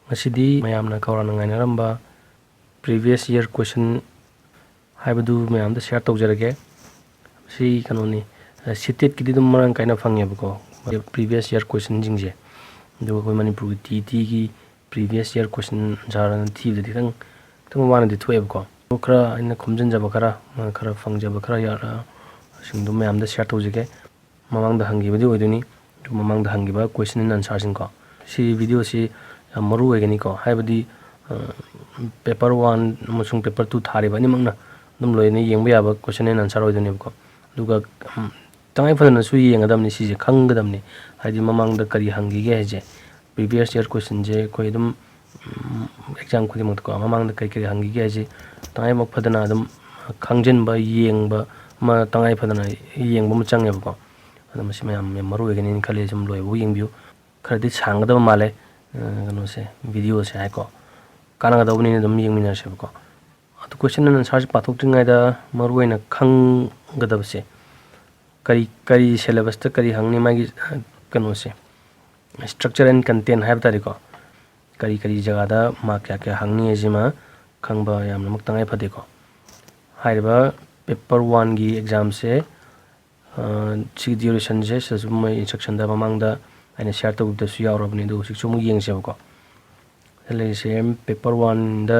Masidi mayamna kaurana ngainaramba previous year question haibadu mayamda share tawjarage si kanoni sitet kidi dum marang kaina fangyebko previous year question jingje do koi Manipur TET ki previous year question jaran thibde dikang tang wana di thoebko khara ina khomjin jaba khara fangjaba khara yara singdum mayamda share tawjage mamangda hangibadi oiduni mamangda hanggiba question and answer singko si video si maru egani ko haibadi paper 1 amasung paper 2 thariba ni mangna dum loine yengba yaba question and answer oiduni ko duga tangai phadana su yengadamni si je khanggadamni haidi mamangda kari hangi ge je previous year question je koi dum exam khudi mak ko mamangda kari hangi ge je tangai mak phadana dum khangjin ba yengba ma tangai phadana yengba mu change ba ko adam si mayam maru egani ni khale jum loi bu yengbiu khadi changda male kano se video se ai ko kana ga dawni dum yengmina se ko atu question and answer pathok tingai da maru ena khang gadab se kari syllabus ta kari hangni magi kano se structure and content have tariko kari jaga da ma kya hangni ejima khangba yamna muktangai phade ko haiba paper 1 gi exam se chi duration je sumai instruction da mamangda aina share to da su yaurabni do sik sumu yeng se ko le same paper 1 da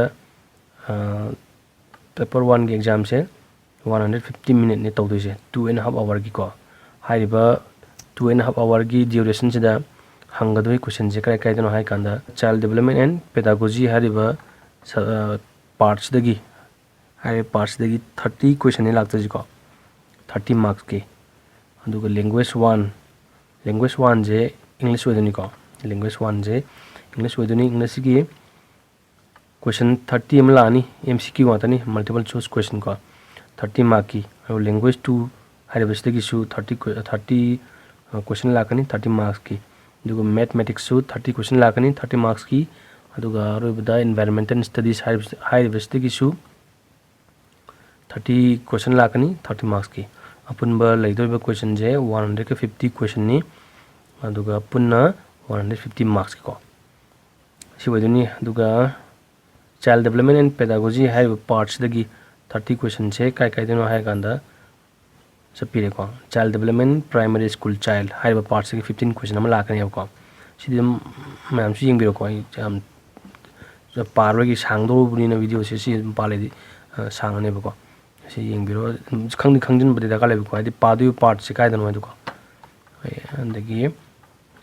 paper 1 gi exam se 150 minute ne tawdu je 2.5 hour gi ko haiba 2.5 hour gi duration se da hangadoi question je kai no hai kanda child development and pedagogy hariba parts dagi hai parts dagi 30 question ne lakta ji ko 30 marks ke aduga language 1 je english weduni ko language 1 je english weduni english gi question 30 amlani mcq watani multiple choice question ko 30 mark ki language 2 hariba stagi su 30 question lakani 30 marks ki aduga mathematics su 30 question lakani 30 marks ki aduga roibada environmental studies hariba stagi su 30 question lakani 30 marks ki apunba laidoiba question je 150 question ni aduga punna 150 marks ko si weduni aduga child development and pedagogy hariba parts dagi 30 question je kai deno hai kanda sapire ko child development primary school child hariba parts dagi 15 question ama lakani ko sidim mayam su yengbiro ko am parwa gi sangdo buni na video si paledi sangane ko si yengbiro khangjin badi da kale ko adi padu part si kai deno ko andagi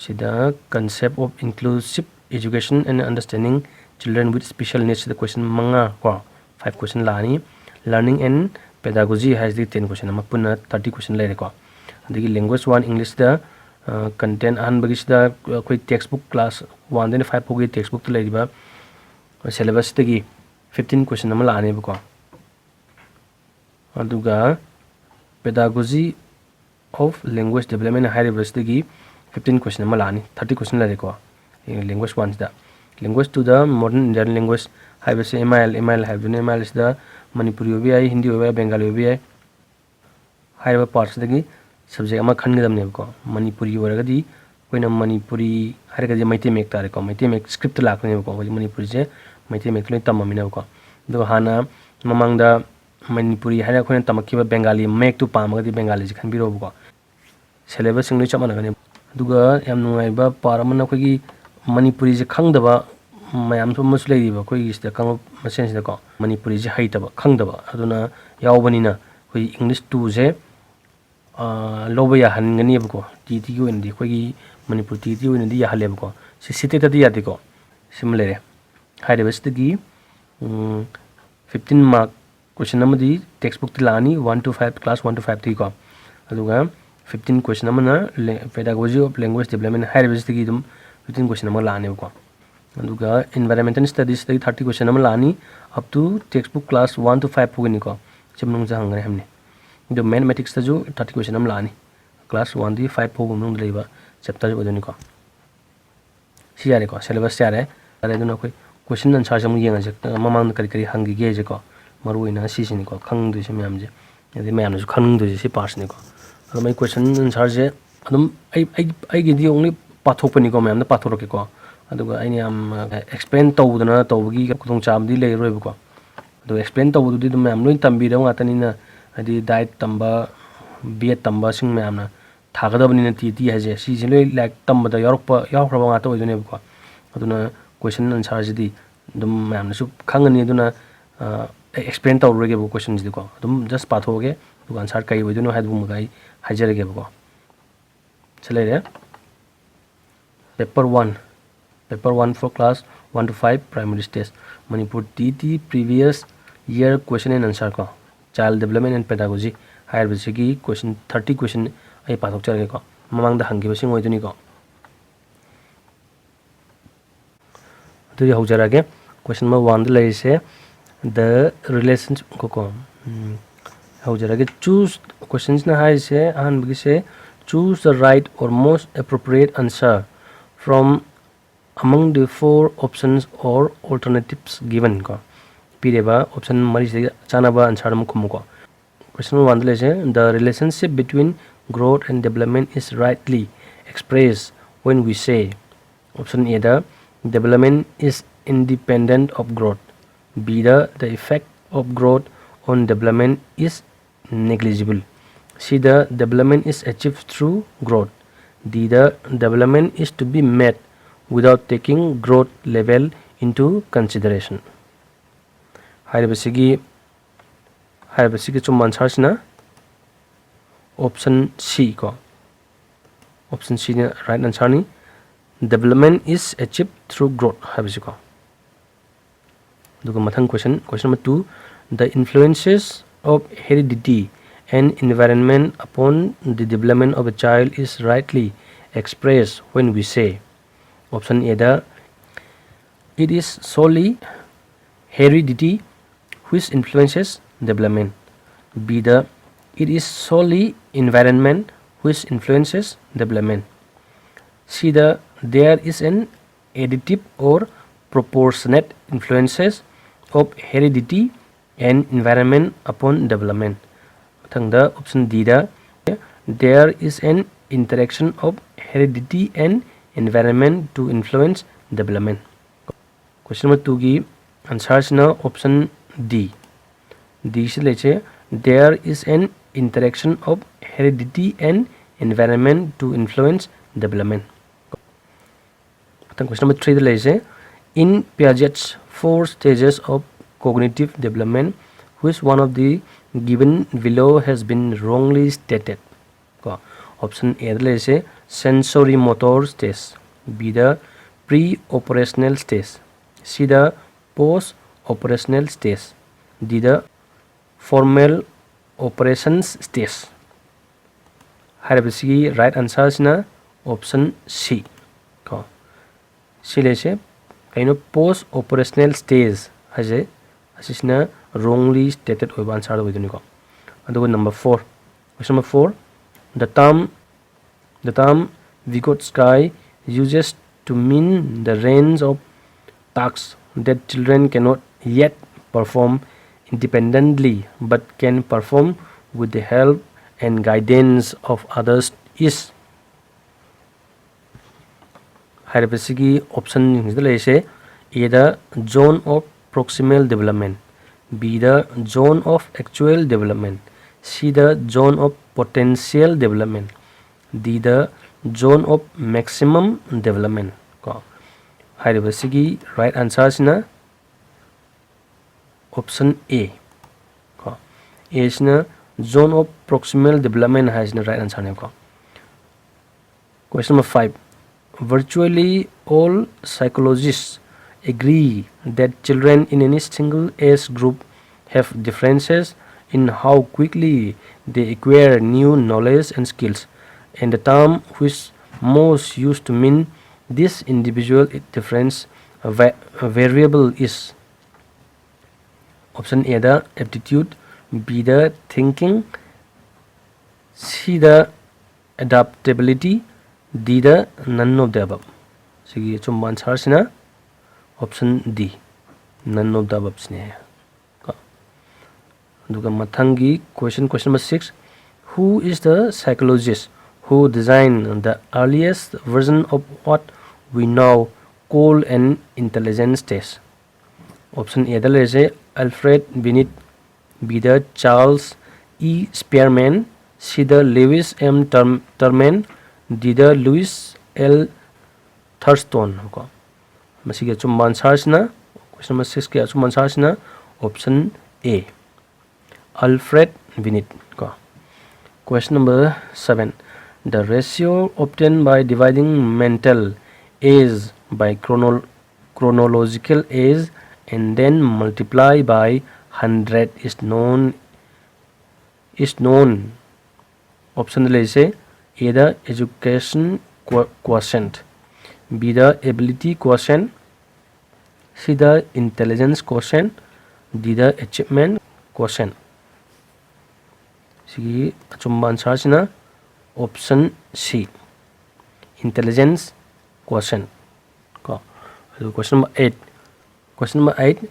sida concept of inclusive education and understanding children with special needs the question manga ko 5 question lani learning and pedagogy has the 10 question ama punna 30 question lai ko adigi language 1 english da content an bagi sida koi textbook class 1 then 5 pogi textbook to lai ba syllabus dagi 15 question ama lani ko aduga pedagogy of language development high dagi 15 question ama lani 30 question lai ko language 1 da language 2 da modern indian language high base mil have ne mil is da manipuri obi ai hindi obi bengali obi ai high parts dagi subject ama khangadam ne ko manipuri oragadi koina manipuri haragadi maite mek tare ko maite mek script lakne ko manipuri je maite mek loi tamamina ko do hana mamangda manipuri hara koina tamakkiba bengali mek tu pamagadi bengali je khanbiro ko syllabus sing loi chamana gane duga yam nungai ba paramana ko gi manipuri je khangdaba mayam so muslei ba ko gi sta kang masen sida ko manipuri je haitaba khangdaba aduna yawbanina ko english 2 je loba ya hangani ba ko TET ko indi ko gi manipur TET ko indi ya hale ba ko si site ta ya ko simle high level gi 15 mark question amadi textbook tilani 1 to 5 class 1 to 5 3 ko aduga 15 question amana pedagogy of language development high level gi dum 15 question ama lani ko aduga environmental studies dagi 30 question ama lani up to textbook class 1 to 5 pugini ko chimnung ja hangare hamne do mathematics ta ju 30 question ama lani class 1 di 5 pugum nung leiba chapter odoni ko si yare ko syllabus yare ale duna koi question answer jamu yenga je mamang kari hangi ge je ko maru ina si sini ko khang du sim yam je ade mayam ju khang du si pass ni ko mai question answer je adum ai gi di only pathok pani ko mayam na pathok ke ko aduga aini am explain tawdana tawgi kutong chamdi lei roi ko adu explain tawdu di mayam loi tambi da ngata ni na adi diet tamba b tamba sing mayam na thagadabni na TET haje si loi lak tamba da yorokpa yahraba ngata oidone ko aduna question answer jidi dum mayam na su khangani aduna explain tawrege bu questions di ko dum just pathoge du answer kai oidono had bu magai hajarege ko chale Paper 1 for class 1 to 5 primary stage Manipur TET previous year question and answer ko child development and pedagogy higher basically question 30 question ai pathok charge ko mamangda hangkiba sing oidoni ko to haujarage question number 1 lai se the relations ko haujarage choose questions na hai se ahan bigi se choose the right or most appropriate answer from among the 4 options or alternatives given ko pireba option mari se chanaba answer mu khumu ko question 1 le se the relationship between growth and development is rightly expressed when we say option A the development is independent of growth, B the effect of growth on development is negligible, C the development is achieved through growth, D the development is to be met without taking growth level into consideration. Hairabasigi chum answer na option C ko. Option C ne right answer ni development is achieved through growth habisi ko. Duga mathang question number 2 the influences of heredity and environment upon the development of a child is rightly expressed when we say option A the it is solely heredity which influences development, B the it is solely environment which influences development, C the there is an additive or proportionate influences of heredity and environment upon development. The option D the there is an interaction of heredity and environment to influence development. Question number 2 की answer is now option D. D से लेचे there is an interaction of heredity and environment to influence development. Question number 3 लेचे in Piaget's 4 stages of cognitive development, which one of the given below has been wrongly stated? Option A लेचे sensory motor stage, B the pre-operational stage, C the post-operational stage, D the formal operations stage. Harabisi right answer is na option C. C लेचे kaino post-operational stage haje asisna wrongly stated oiba answer oidoni ko. Adugo number 4. Question number 4 the term Vygotsky uses to mean the range of tasks that children cannot yet perform independently but can perform with the help and guidance of others is Harabasigi option is A the zone of proximal development, B the zone of actual development, C the zone of potential development, D the zone of maximum development. Harabasigi right answer is na option A. A is na zone of proximal development has na right answer na. Question number 5. Virtually all psychologists agree that children in any single age group have differences in how quickly they acquire new knowledge and skills, and the term which most used to mean this individual difference variable is option A the aptitude, B the thinking, C the adaptability, D the none of the above. Sige chum answer sina option D none of the above sine. Duga mathangi question number 6 who is the psychologist who designed the earliest version of what we now call an intelligence test. Option A da is Alfred Binet, B the Charles E. Spearman, C the Lewis M. Terman, D the Louis L. Thurston ko. Masige chumban sarsna question number 6 ke chumban sarsna option A Alfred Binet ko. Question number 7. The ratio obtained by dividing mental age by chronological age and then multiply by 100 is known. Option A is A the education quotient, B the ability quotient, C the intelligence quotient, D the achievement quotient. Sige achumba answer sina option C intelligence quotient ko. Question number 8. Question number 8.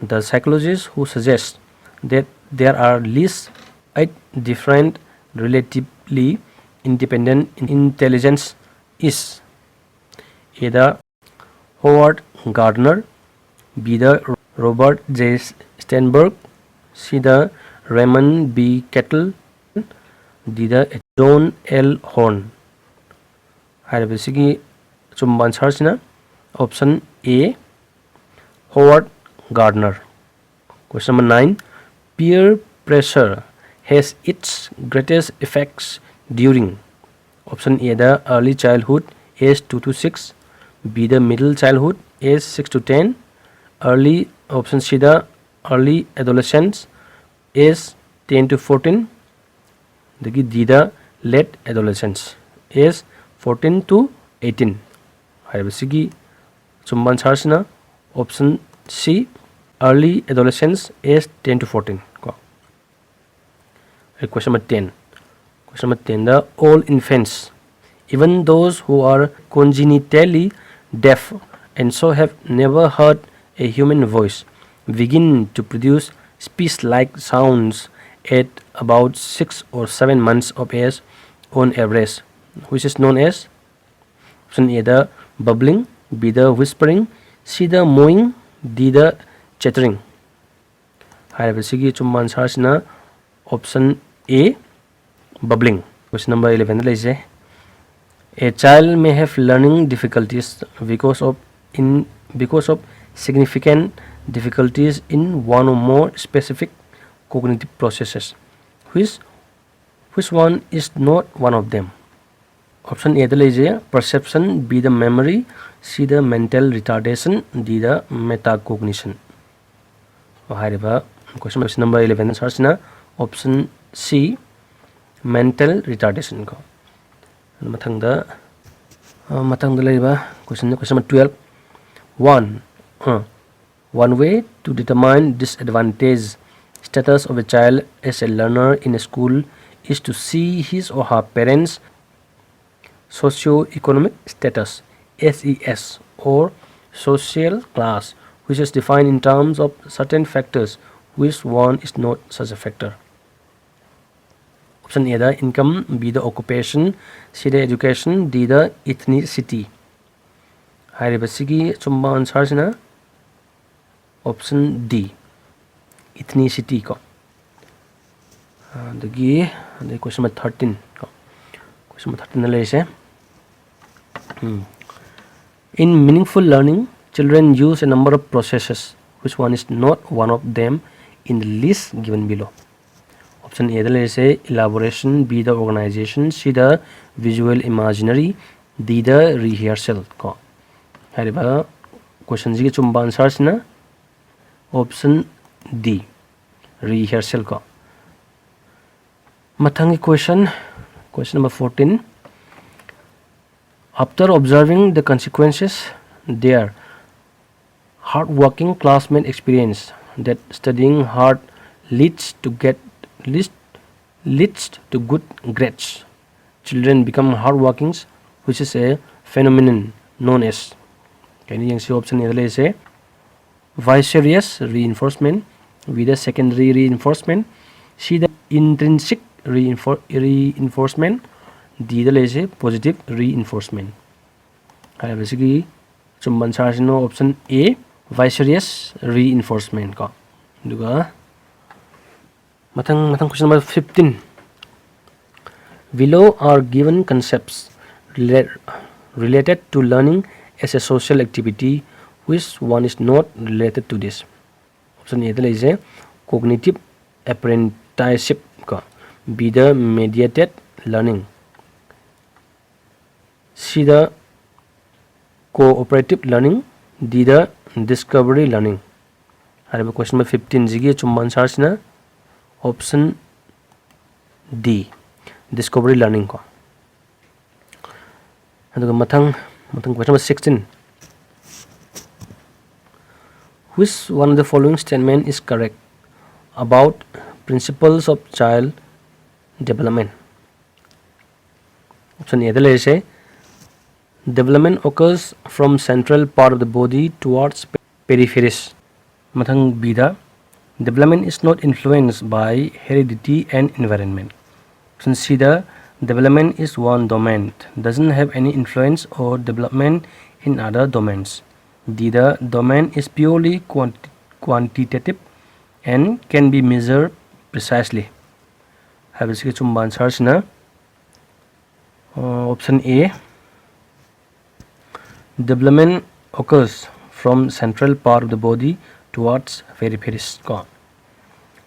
The psychologists who suggest that there are at least 8 different relatively independent intelligence is A the Howard Gardner, B the Robert J. Steinberg, C the Raymond B. Kettle, D the John L. Horn. Basically, chumban sarsina option A Howard Gardner. Question number 9. Peer pressure has its greatest effects during option A the early childhood age 2 to 6, B the middle childhood age 6 to 10, early option C the early adolescence age 10 to 14, D the late adolescence age 14 to 18. Basically, chumban sarsina option C early adolescence age 10 to 14 ko. Question number 10. Question number 10. The all infants, even those who are congenitally deaf and so have never heard a human voice, begin to produce speech-like sounds at about 6 or 7 months of age on average, which is known as option A the bubbling, B the whispering, C the mowing, D the chattering. Hairabasigi chumban sarsina option A bubbling. Question number 11 is a child may have learning difficulties because of significant difficulties in one or more specific cognitive processes. Which one is not one of them? Option A is perception, B the memory, C the mental retardation, D the metacognition. Question number 11 sarsina option C mental retardation ko. Matangda question number 12. One way to determine disadvantaged status of a child as a learner in a school is to see his or her parents' socio-economic status SES or social class, which is defined in terms of certain factors. Which one is not such a factor? Option A the income, B the occupation, C the education, D the ethnicity. Hairibasigi chumba answer sina option D ethnicity ko. The question number 13 ko. Question number 13 nala is in meaningful learning, children use a number of processes. Which one is not one of them in the list given below? Option A is elaboration, B the organization, C the visual imaginary, D the rehearsal ko. Hariba question ji chumba answer sina option D rehearsal ko. Mathangi question number 14. After observing the consequences their hard-working classmates experience that studying hard leads to good grades, children become hardworking, which is a phenomenon known as. Option A is a vicarious reinforcement, B the secondary reinforcement, C the intrinsic reinforcement, D the is a positive reinforcement. Haibasigi chumban sarsino option A vicarious reinforcement ko. Duga matang question number 15. Below are given concepts related to learning as a social activity. Which one is not related to this? Option A is a cognitive apprenticeship ko. B the mediated learning. C the cooperative learning. D the discovery learning. Hariba question number 15 jigi chumban sarsina option D discovery learning ko. Aduga matang question number 16. Which one of the following statement is correct about principles of child development? Option A is a development occurs from central part of the body towards peripheries. Matang B the development is not influenced by heredity and environment. Option C the development is one domain, doesn't have any influence or development in other domains. D the domain is purely quantitative and can be measured precisely. Habisiki chumban sarsina option A development occurs from central part of the body towards peripheries ko.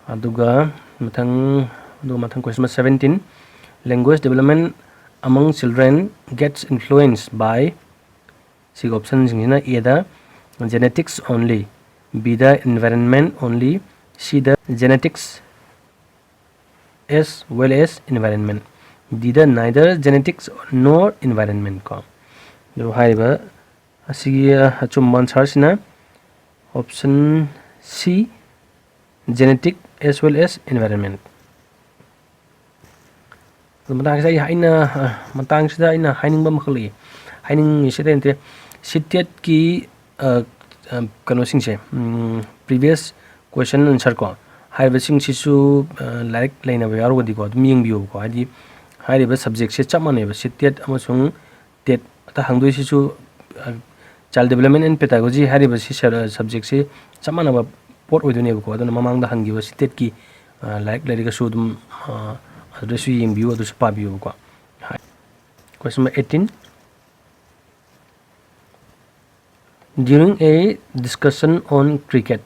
Aduga matang question number 17. Language development among children gets influenced by C option A the genetics only, B the environment only, C the genetics as well as environment, D the neither genetics nor environment ko. Do haiba asigi chumban sarsina option C genetic as well as environment. Matang sida ina haining ba makhali haining sida inte sitet ki conversing se previous question answer ko haiba sing sisu like laina ba yargo diko ming biu ko adi haiba subject se chamane ba sitet amasung tet ta hangdoi sisu child development and pedagogy haiba si subject se chamana ba pot oidune ko aduna mamangda hanggiba sitet ki like laika su dum address ying biu adu spa biu ko. Question number 18. During a discussion on cricket,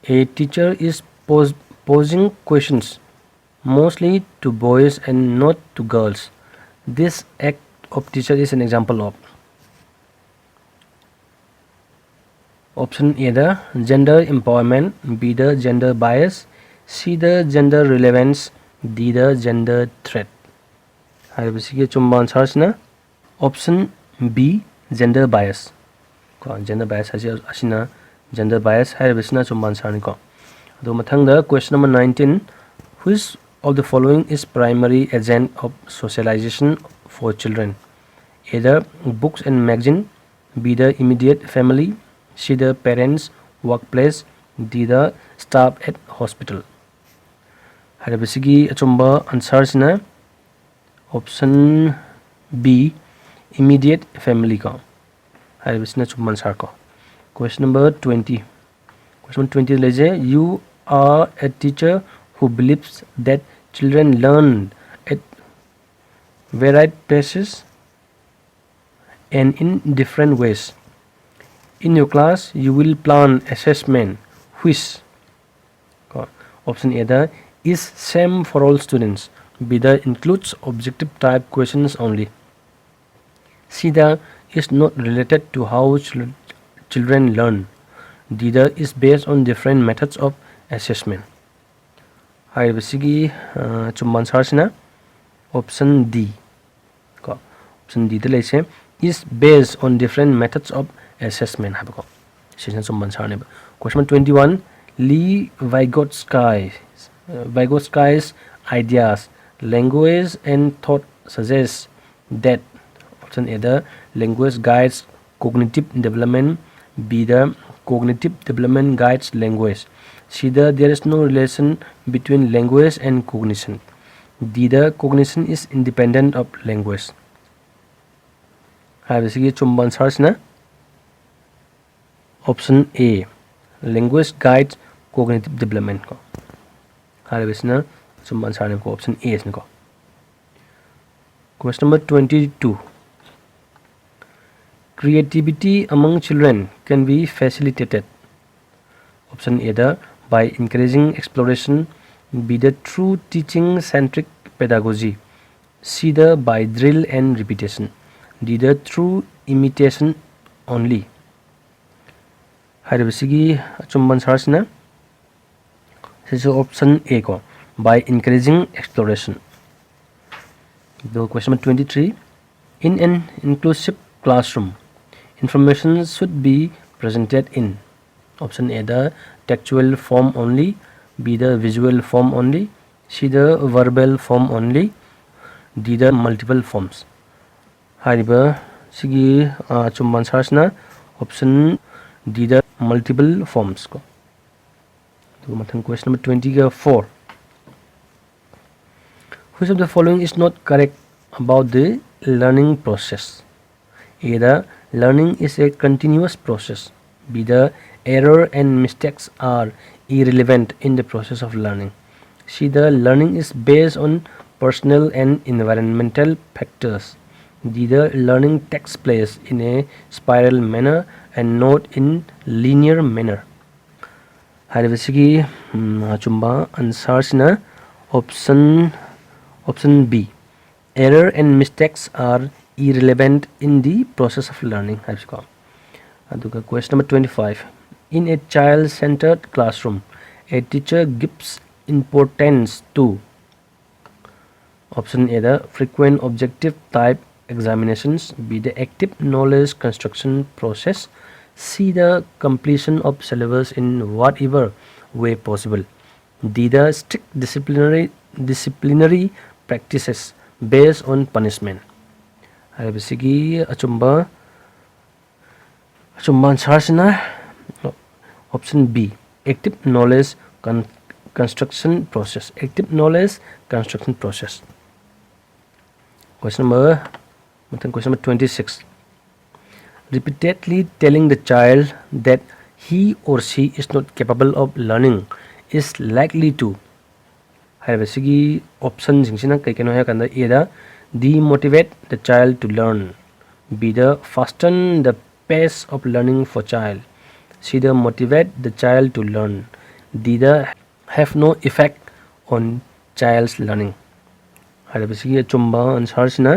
a teacher is posing questions mostly to boys and not to girls. This act of teacher is an example of option A the gender empowerment, B the gender bias, C the gender relevance, D the gender threat. Haibasigi chumban sarsina option B gender bias. Gender bias asina gender bias haibasina chumban sarni ko. Adu mathangda question number 19. Which of the following is primary agent of socialization for children? A the books and magazine, B the immediate family, C the parents, workplace, D the staff at hospital. Haibasigi chumba answer sina option B immediate family ko. Haibasina chumban sar ko. Question number 20. Question 20 leje you are a teacher who believes that children learn at varied paces and in different ways. In your class you will plan assessment which option A the is same for all students, B the includes objective type questions only, C the is not related to how children learn, D the is based on different methods of assessment. Haibasigi chumban sarsina option D ko. Option D the lese is based on different methods of assessment habako. Session chumban sarne. Question 21. Lee Vygotsky's ideas, language and thought suggest that option A the language guides cognitive development, B the cognitive development guides language, C the there is no relation between language and cognition, D the cognition is independent of language. हाइबसिगी चुम्बा आंसरसिना option A language guide cognitive development ko हाइबसिना चुम्बा answer को option A इसने को question number 22 creativity among children can be facilitated option A by encouraging exploration, B the true teaching centric pedagogy, C the by drill and repetition, D the through imitation only. हाइबसिगी चुम्बन सारसिना this is option A ko by encouraging exploration. The question number 23 in an inclusive classroom information should be presented in option A the textual form only, B the visual form only, C the verbal form only, D the multiple forms. हाइबा सिगी चुम्बन सारसिना option D the multiple forms को. तो मतलब question number 24 which of the following is not correct about the learning process? A the learning is a continuous process, B the error and mistakes are irrelevant in the process of learning, C the learning is based on personal and environmental factors, D the learning takes place in a spiral manner and not in linear manner. हाइबसिगी चुम्बा आंसरसिना option B error and mistakes are irrelevant in the process of learning हाइबसिको अदुगा question number 25 in a child centered classroom a teacher gives importance to option A the frequent objective type examinations, B the active knowledge construction process, C the completion of syllabus in whatever way possible, D the strict disciplinary practices based on punishment. हाइबसिगी अचुम्बा आंसरसिना option B active knowledge construction process. Active knowledge construction process. Question number 26 repeatedly telling the child that he or she is not capable of learning is likely to हाइबसिगी option जिंगसिना कैकेनो है कंदा A the demotivate the child to learn, B the fasten the pace of learning for child, C the motivate the child to learn, D the have no effect on child's learning. हाइबसिगी चुम्बा आंसरसिना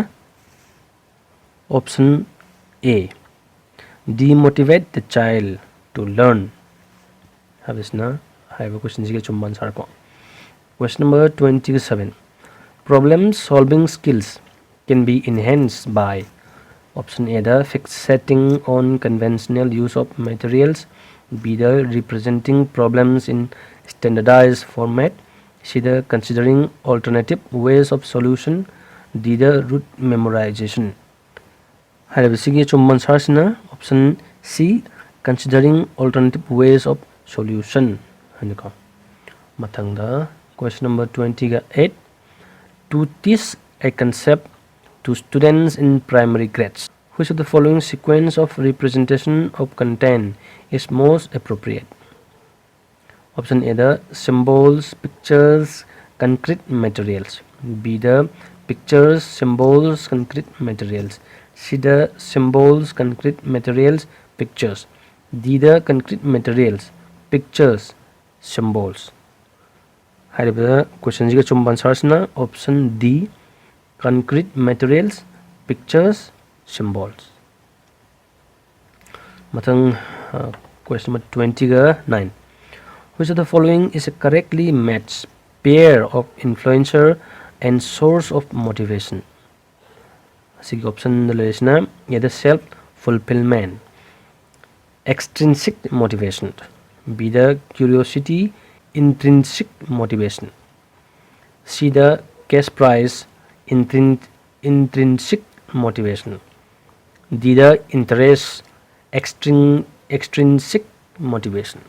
option A demotivate the child to learn. हाइबसिना हाइबा question जिगे चुम्बा answer को. Question number 27 problem solving skills can be enhanced by option A the fixating on conventional use of materials, B the representing problems in standardized format, C the considering alternative ways of solution, D the root memorization. हाइबसिगी चुम्बन सारसिना option C considering alternative ways of solution हानिको. मथंगदा question number 28 to teach a concept to students in primary grades which of the following sequence of representation of content is most appropriate? Option A the symbols pictures concrete materials, B the pictures symbols concrete materials, C the symbols concrete materials pictures, D the concrete materials pictures symbols. हाइबा question जिगे चुम्बा आंसरसिना option D concrete materials pictures symbols. मथंग question number 29 which of the following is a correctly matched pair of influencer and source of motivation? सिगी option लेसिना A the self fulfillment, extrinsic motivation, B the curiosity intrinsic motivation, C the cash prize intrinsic motivation, D the interest extrinsic motivation.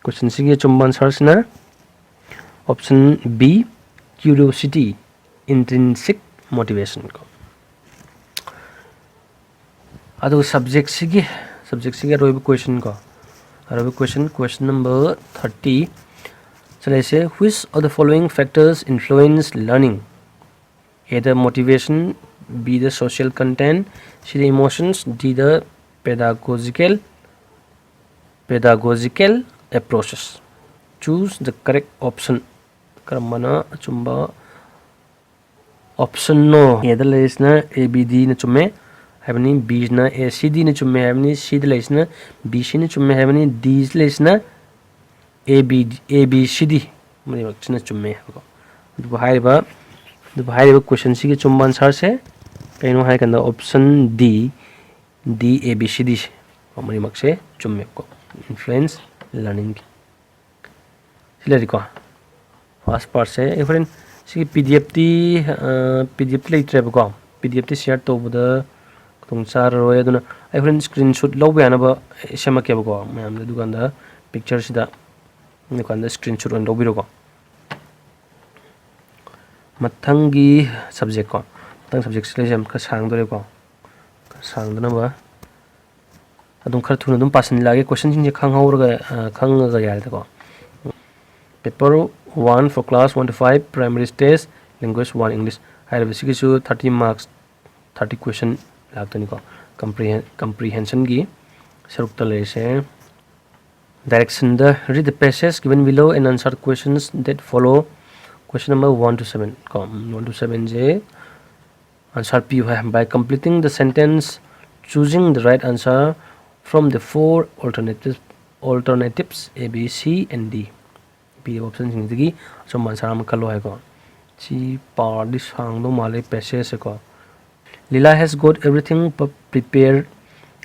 Question सिगे चुम्बा आंसरसिना option B curiosity intrinsic motivation को. adu subject sigi roibu question ko roibu question number 30 chale se which of the following factors influence learning? A the motivation, B the social content, C the emotions, D the pedagogical approaches. Choose the correct option. Karamana chumba option no. A the listener A B D na chumme havani B na A C D na chumme havani C the listener B C na chumme havani D listener A B C D mani bakchina chumme hako. The question si chumba answer se kaino hai kanda option D A B C D mani bakse chumme ko influence learning silari ko first part se e friend si PDF lei trebe ko PDF ti share to buda tung char ro aduna e friend screenshot lo ba na ba sema ke ko mayam da duganda picture sida ni kanda screenshot on lo biro ko mathangi subject ko matang subject selection ka sang dore ko sang dona ba adum khar thuna dum pasan lage question jing khang haur ga yar ko paper 1 for class 1 to 5 primary stage language 1 english higher basic issue 30 marks 30 question lagtani ko comprehension gi saruk ta le se direction the read the passage given below and answer questions that follow. Question number 1 to 7 1 to 7 je answer p by completing the sentence choosing the right answer from the four alternatives A B C and D. B option jinggi so answer am kalo hai ko chi par this hang do male passage ko Lila has got everything prepared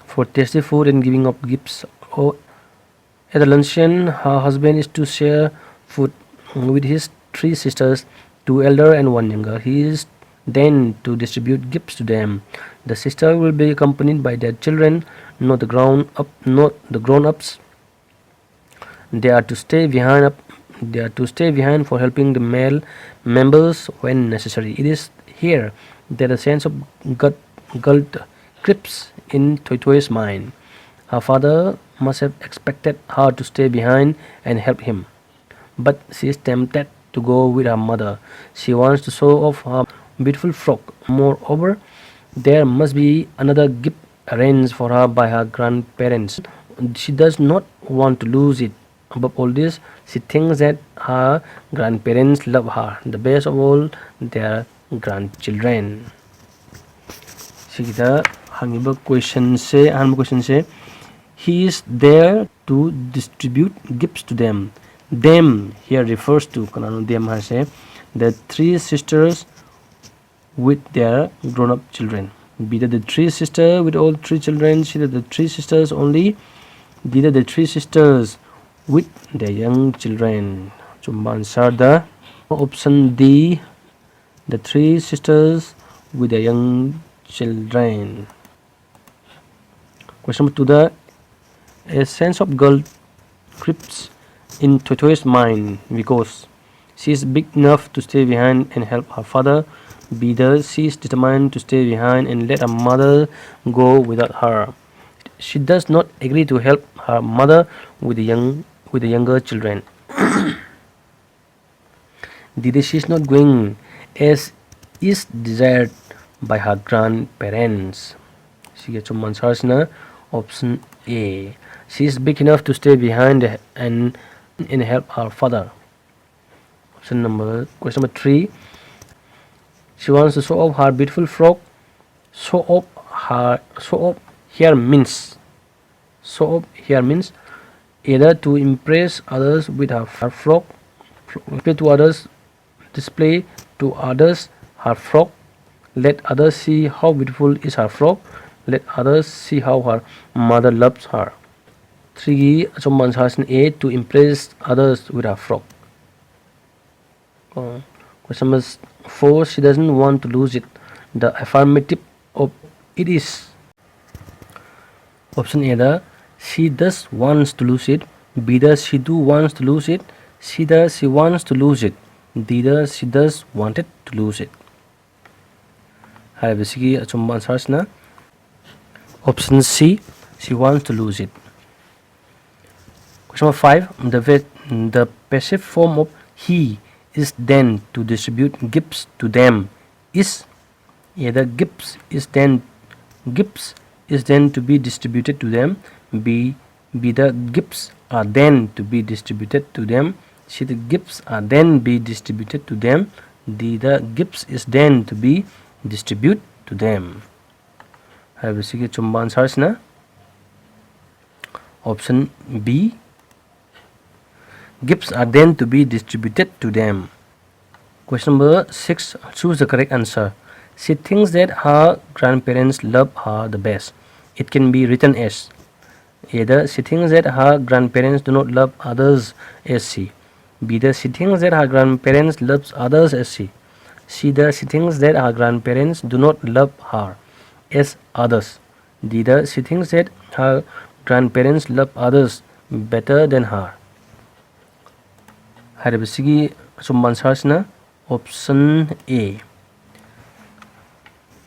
for tasty food and giving up gifts. At the luncheon, her husband is to share food with his 3 sisters, 2 elder and 1 younger. He is then to distribute gifts to them. The sister will be accompanied by their children, not the grown-ups. They are to stay behind for helping the male members when necessary. It is here that a sense of guilt creeps in Toito's mind. Her father must have expected her to stay behind and help him, but she is tempted to go with her mother. She wants to show off her beautiful frock. Moreover, there must be another gift arranged for her by her grandparents. She does not want to lose it. Above all this, she thinks that her grandparents love her the best of all their grandchildren. Sigida hangiba question se he is there to distribute gifts to them. Them here refers to them has the 3 sisters with their grown-up children. Be that the 3 sisters with all 3 children, see that the 3 sisters only, be that the 3 sisters with their young children. Chumba answer the option D, the 3 sisters with their young children. Question number 2, a sense of guilt creeps in Toito's mind because she is big enough to stay behind and help her father. Be the she is determined to stay behind and let her mother go without her. She does not agree to help her mother with the younger children. D, she is not going as is desired by her grandparents. She gets some answers na option A. She is big enough to stay behind and help her father. Question number 3. She wants to show off her beautiful frock. Show off here means either to impress others with her frock, display to others her frock, let others see how beautiful is her frock, let others see how her mother loves her. 3. A, to impress others with her frock. Question number 4. She doesn't want to lose it. The affirmative of it is option A, the she does wants to lose it. B, the she do wants to lose it. C, the she wants to lose it. D, the she does wanted to lose it. Hai basically achumba answers na Option C, she wants to lose it. Question number 5. The passive form of he is then to distribute gifts to them is either gifts is then to be distributed to them, B the gifts are then to be distributed to them, C the gifts are then be distributed to them, D the gifts is then to be distributed to them. Habisigi chumba answers na option B, gifts are then to be distributed to them. Question number 6. Choose the correct answer. She thinks that her grandparents love her the best. It can be written as either she thinks that her grandparents do not love others as she, B the she thinks that her grandparents loves others as she, C the she thinks that her grandparents do not love her as others, D the she thinks that her grandparents love others better than her. Haribisigi sumbansasna option A.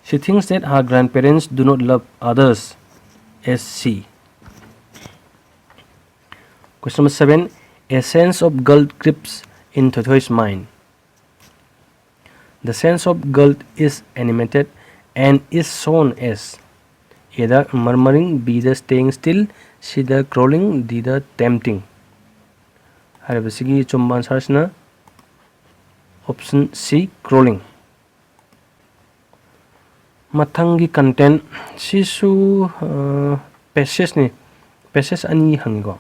She thinks that her grandparents do not love others as she. Question number 7. A sense of guilt creeps into his mind. The sense of guilt is animated and is shown as either murmuring, B the staying still, C the crawling, D the tempting. Haribisigi chumba answers option C, crawling. Mathangi content sisu passage ani hangigo.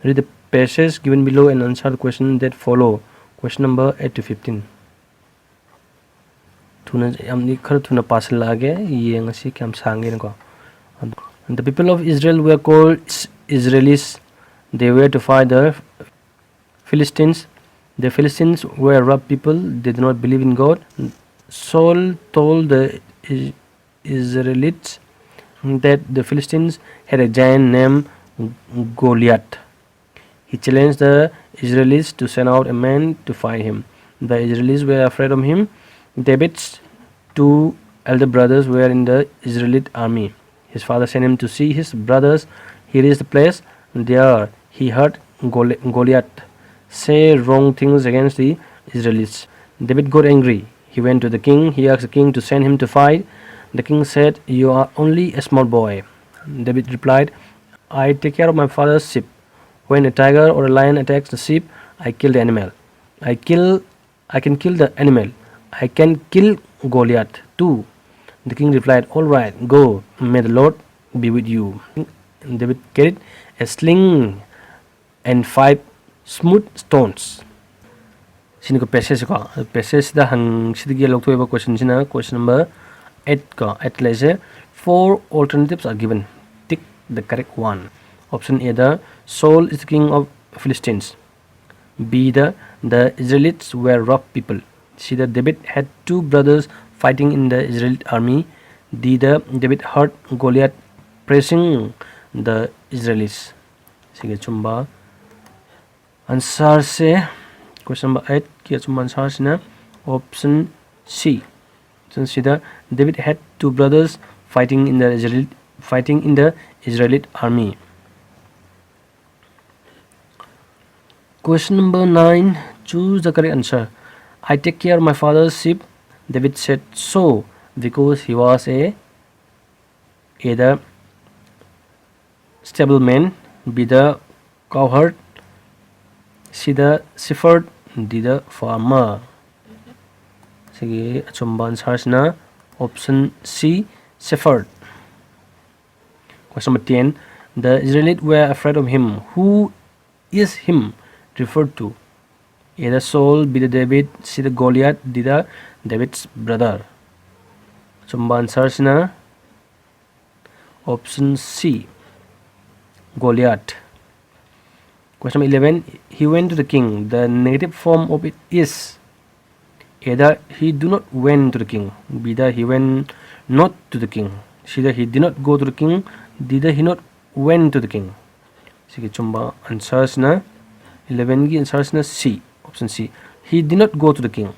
Read the passage given below and answer the question that follow. Question number 8 to 15. The people of Israel were called Israelis. They were to fight the Philistines. The Philistines were rough people. They did not believe in God. Saul told the Israelites that the Philistines had a giant named Goliath. He challenged the Israelites to send out a man to fight him. The Israelites were afraid of him. David's two elder brothers were in the Israelite army. His father sent him to see his brothers. He reached the place. There he heard Goliath say wrong things against the Israelites. David got angry. He went to the king. He asked the king to send him to fight. The king said, "You are only a small boy." David replied, "I take care of my father's sheep. When a tiger or a lion attacks the sheep, I kill the animal. I can kill the animal. I can kill Goliath too." The king replied, "All right, go. May the Lord be with you." David carried a sling and 5 smooth stones. Sini ko passage ko passage da hang sidigi loktoiba question sina question number 8 ko at least 4 alternatives are given. Tick the correct one. Option A, the Saul is the king of Philistines. B, the Israelites were rough people. C, the David had 2 brothers fighting in the Israelite army. D, the David heard Goliath pressing the Israelites. Sige chumba answer se question number 8 ki chumba answer se na option C. Since the David had 2 brothers fighting in the Israelite army. Question number 9. Choose the correct answer. I take care of my father's sheep. David said so because he was either stableman, B the cowherd, C the shepherd, D the farmer. Sige achumba answers na option C, shepherd. Question number 10. The Israelites were afraid of him. Who is him referred to? A the Saul, B the David, C the Goliath, D the David's brother. Chumba answers na option C, Goliath. Question number 11. He went to the king. The negative form of it is either he do not went to the king, B the he went not to the king, C the he did not go to the king, D the he not went to the king. Sige chumba answers na 11 gi answers na C, option C, he did not go to the king.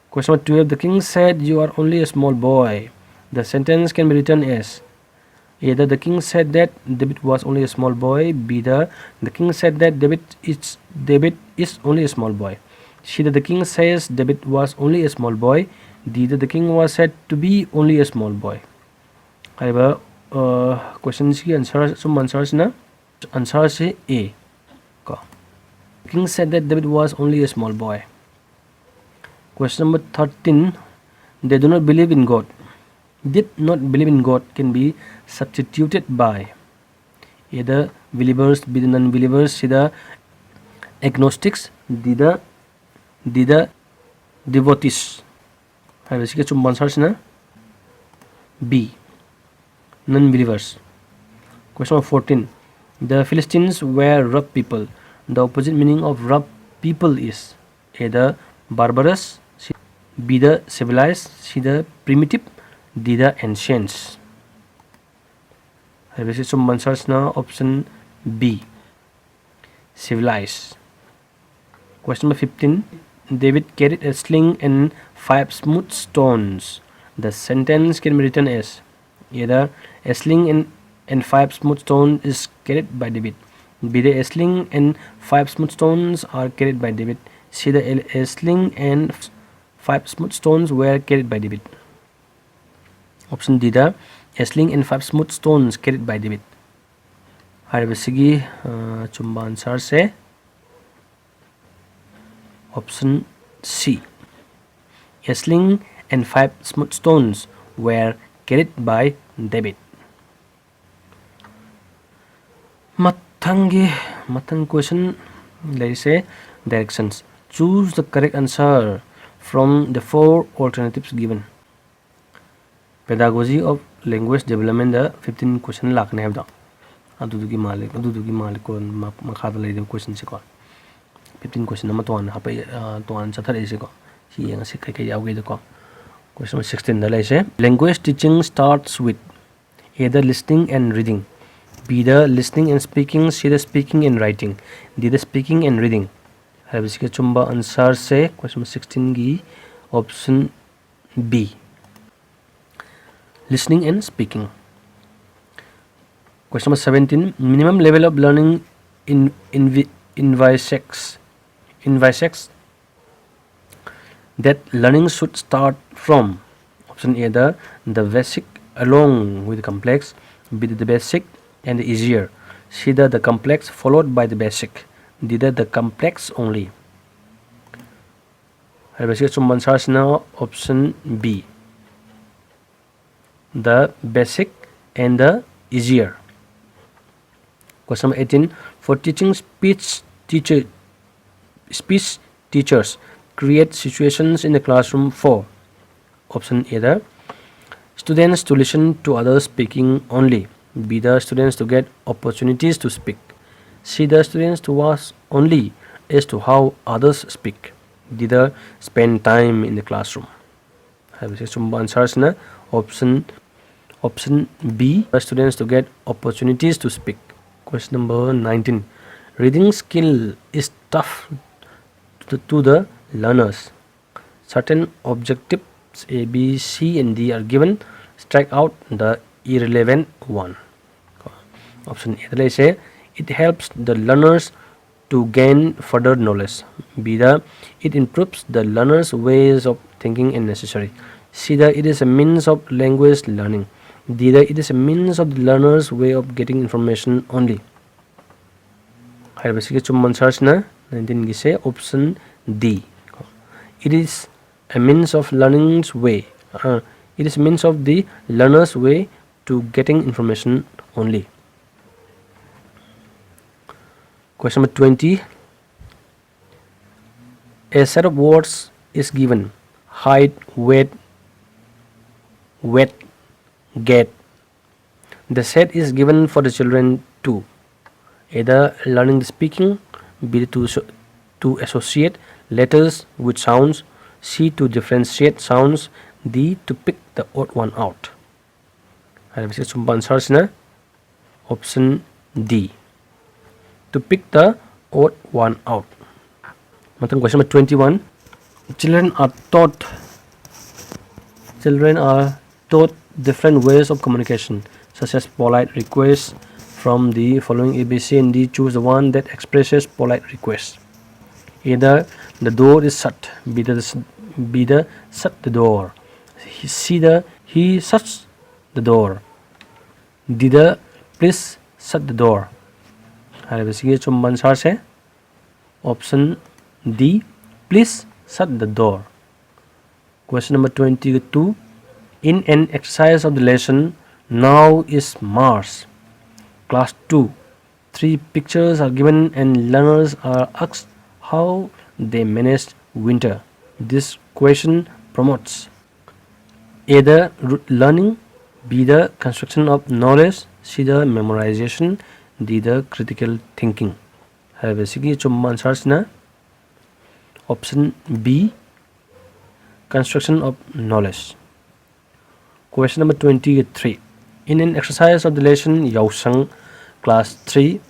Question number 12. The king said, "You are only a small boy." The sentence can be written as either the king said that David was only a small boy, B the king said that David is only a small boy, C the king says David was only a small boy, D the king was said to be only a small boy. Haiba question si answer sum answer se A ko. The king said that David was only a small boy. Question number 13. They do not believe in God. Did not believe in God can be substituted by either believers, B the non-believers, C the agnostics, D the devotees. Haibasike chumba answer sina B, non-believers. Question number 14. The Philistines were rough people. The opposite meaning of rough people is either barbarous, B the civilized, C the primitive, D the ancients. I will see some answers now. Option B, civilized. Question number 15. David carried a sling and 5 smooth stones. The sentence can be written as either a sling and 5 smooth stones is carried by David, B the a sling and 5 smooth stones are carried by David, C the a sling and 5 smooth stones were carried by David. Option D the a sling and 5 smooth stones carried by David. Haibasigi chumba answer se option C, a sling and 5 smooth stones were carried by David. Mathang question they say directions. Choose the correct answer from the 4 alternatives given. Pedagogy of language development the 15 question lakne habda adudugi malik ko makhada lay question se ko 15 question nama to an hapai to an chathare se ko si yang se kai yawge de ko. Question 16 da lay se language teaching starts with either listening and reading, B the listening and speaking, C the speaking and writing, D the speaking and reading. Haibasike chumba answer se question 16 gi option B, listening and speaking. Question number 17. Minimum level of learning envisages that learning should start from option A the basic along with the complex, B the basic and the easier, C the complex followed by the basic, D the complex only. I will some answers now. Option B, the basic and the easier. Question number 18. For teaching speech teachers create situations in the classroom for option A the students to listen to others speaking only, B the students to get opportunities to speak, C the students to watch only as to how others speak, D the spend time in the classroom. I will say some answers na option B, the students to get opportunities to speak. Question number 19. Reading skill is tough to the learners. Certain objectives A, B, C and D are given. Strike out the irrelevant one. Option A they say it helps the learners to gain further knowledge, B the it improves the learners ways of thinking and necessary, C the it is a means of language learning, D the it is a means of the learner's way of getting information only. Haibasike chum answers na 19 gi say option D, it is a means of learning's way, it is means of the learner's way to getting information only. Question number 20. A set of words is given: height, weight, wet, get. The set is given for the children to either learning the speaking, B to associate letters with sounds, C to differentiate sounds, D to pick the odd one out. I have some answers na option D, to pick the odd one out. Question number 21. Children are taught different ways of communication, such as polite requests. From the following A, B, C, and D, choose the one that expresses polite request. Either the door is shut, B the shut the door, C the he shuts the door, D the please shut the door. हाइबसिगे चुम्बा answer से option D, please shut the door. Question number 22. In an exercise of the lesson, now is March, class 2, 3 pictures are given and learners are asked how they managed winter. This question promotes A, the learning, B, the construction of knowledge, C, the memorization, D, the critical thinking. Basically, chumma answers na option B, construction of knowledge. Question number 23. In an exercise of the lesson Yausang, class 3,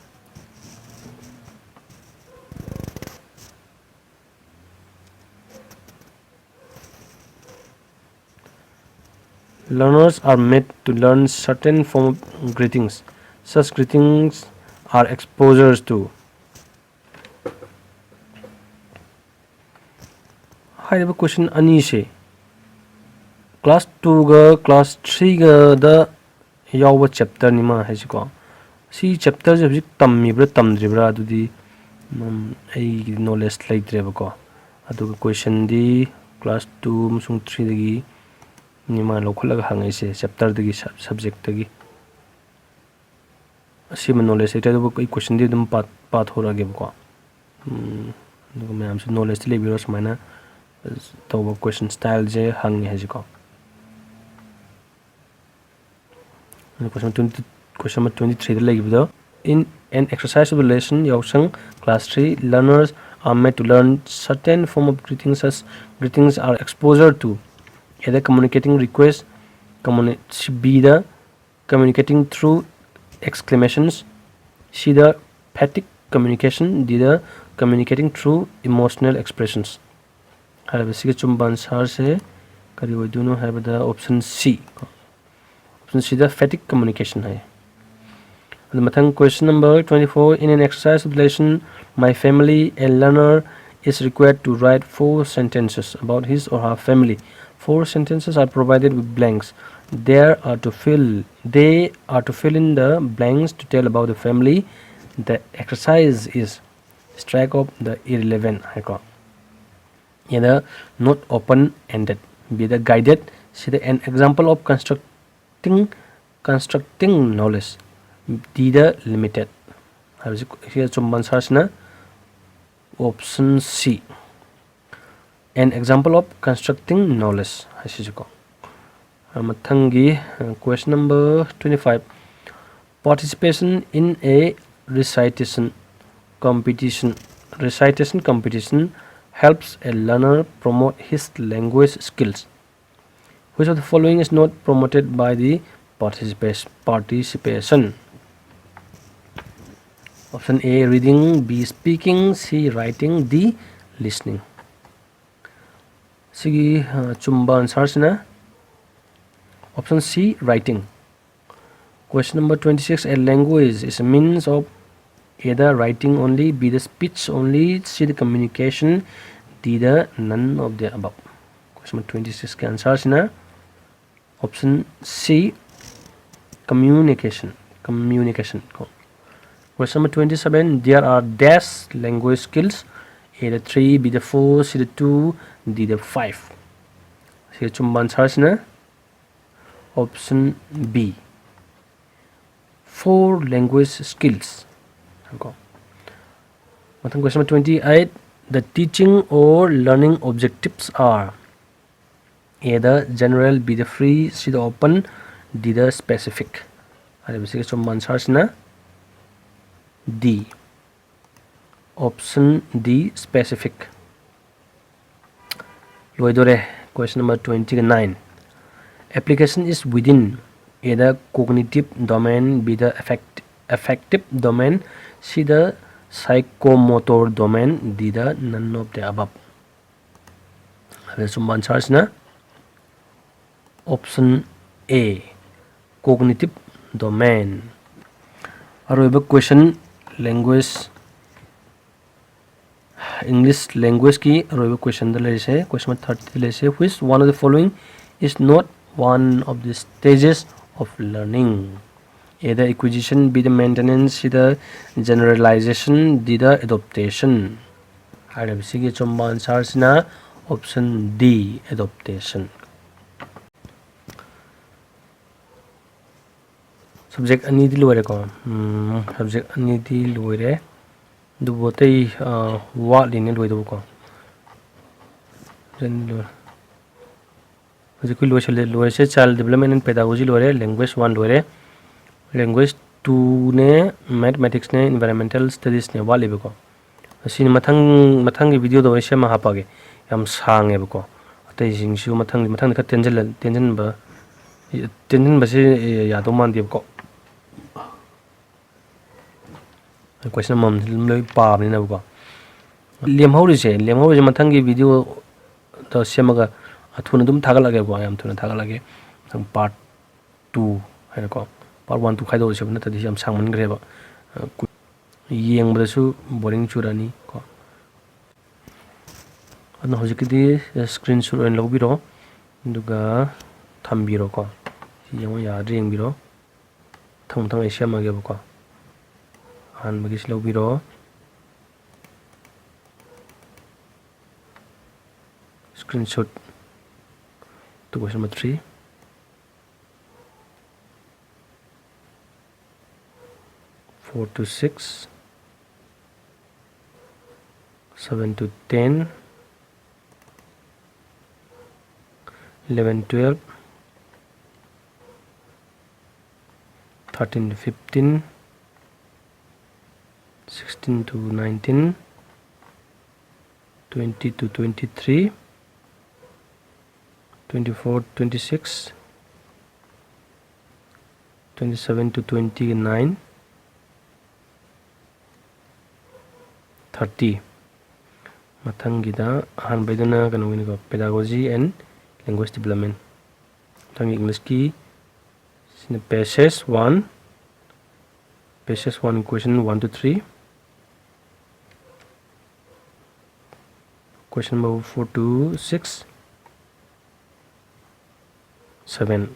learners are made to learn certain form of greetings. Such greetings are exposures to. HYBE question अनि से class 2 गा class 3 गा दा याव chapter Nima हैसिको सी chapter जे हजिक तम्मिब्रा तमद्रिब्रा अदुदी आई knowledge लैद्रेबको अदुगा question दी class 2 मसुंग 3 दगी Nima लोखलगा हांगैसे chapter दगी subject दगी असीम knowledge एटा दो कोई question दी दम path हो रागेबको अदुगा मैं हमसे नॉलेज लेबिरो समायना तो question style J hung हैजिको Question number 23 the in an exercise of the lesson Yausang, class 3, learners are made to learn certain form of greetings as greetings are exposure to either communicating requests, B, the communicating through exclamations, C, the emphatic communication, D, the communicating through emotional expressions. हाइबसिगे चुम्बा answer से करी वदुनो हाइबदा option C. Option C, the emphatic communication है. And the mathang question number 24. In an exercise of the lesson, my family, a learner is required to write 4 sentences about his or her family. 4 sentences are provided with blanks. They are to fill in the blanks to tell about the family. The exercise is strike off the irrelevant. Either not open-ended, be the guided, see the an example of constructing knowledge, D, the limited. Here chumban sarchna option C, an example of constructing knowledge. Mathangi question number 25. Participation in a recitation competition helps a learner promote his language skills. Which of the following is not promoted by the participation? Option A, reading, B, speaking, C, writing, D, listening. Sigi chumba answers na option C, writing. Question number 26. A language is a means of either writing only, B, the speech only, C, the communication, D, the none of the above. Question number 26 के answer है ना option C, communication. Question number 27. There are dash language skills, A, the 3, B, the 4, C, the 2, D, the 5. So chumba answer है ना option B, 4 language skills. Question number 28. The teaching or learning objectives are A, the general, B, the free, C, the open, D, the specific. D, option D, specific. Question number 29. Application is within A, the cognitive domain, B, the affective domain, C, the psychomotor domain, D, the none of the above. Some answers na option A. Cognitive domain. Aroiba question language English language ki aroiba question da le se question 30 le se, which one of the following is not one of the stages of learning? A, the acquisition, B, the maintenance, C, the generalization, D, the adaptation. Harabisigi chumba answers na option D, adaptation. Subject ani di loire ko subject ani di loire du botei wa line loi do ko ren lo je ku loire se child development and pedagogy loire, language 1 loire, language 2 ne mathematics ne environmental studies ne wa lebe ko asini mathang gi video do se ma hapage yam sange ko atai jing su mathang ka tension ba se ya do man de ko question mam loi pa ni na ko lem hori se mathang gi video to semaga athuna dum thagal lage ko yam thuna thagal lage part 2 hai ko part 1 to khaido se na ta yam sangman gre ba yeng ba su boring churani ko ana hojiki di screenshot en lobiro duga thambiro ko yeng ya ring biro thang asia ma ge ko han bagis lobiro screenshot to question number 3. Four to 6, 7 to 10, 11 12, 13 to 15, 16 to 19, 20 to 23, 24 26, 27 to 29, 30. Mathangida han baidana kanongini ko pedagogy and language development. Mathang English ki passage 1 question 1 to 3, question number 4 to 6, 7.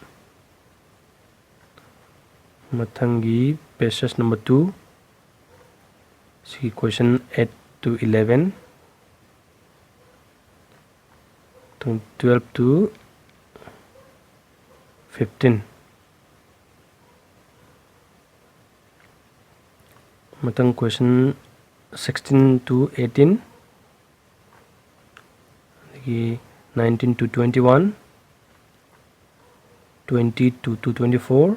Mathangi passage number 2 see question 8 to 11, 12 to 15. Matang question 16 to 18, 19 to 21, 20 to 24,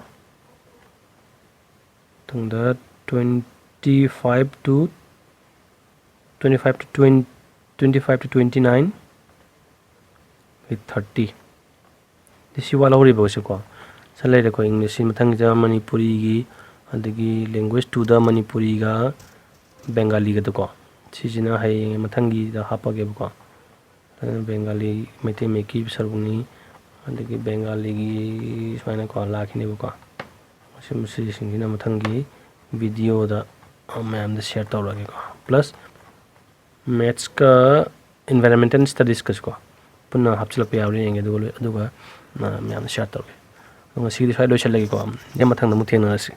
25 to 29 with 30. This is what we both ko salai ko English mathang ja Manipuri gi adagi language to the Manipuri ga Bengali ga ko sijina hai mathangi da hapa ge ko Bengali mete meki sarbuni adagi Bengali gi smaina ko lakhine ko sim singina mathangi video da ma'am da share tawrage ko plus maths ka environmental studies ka ko punna hapchila pe yauri enge duga ma'am share tawrage ngasi di file lo chalagi ko yam mathang da mu thena si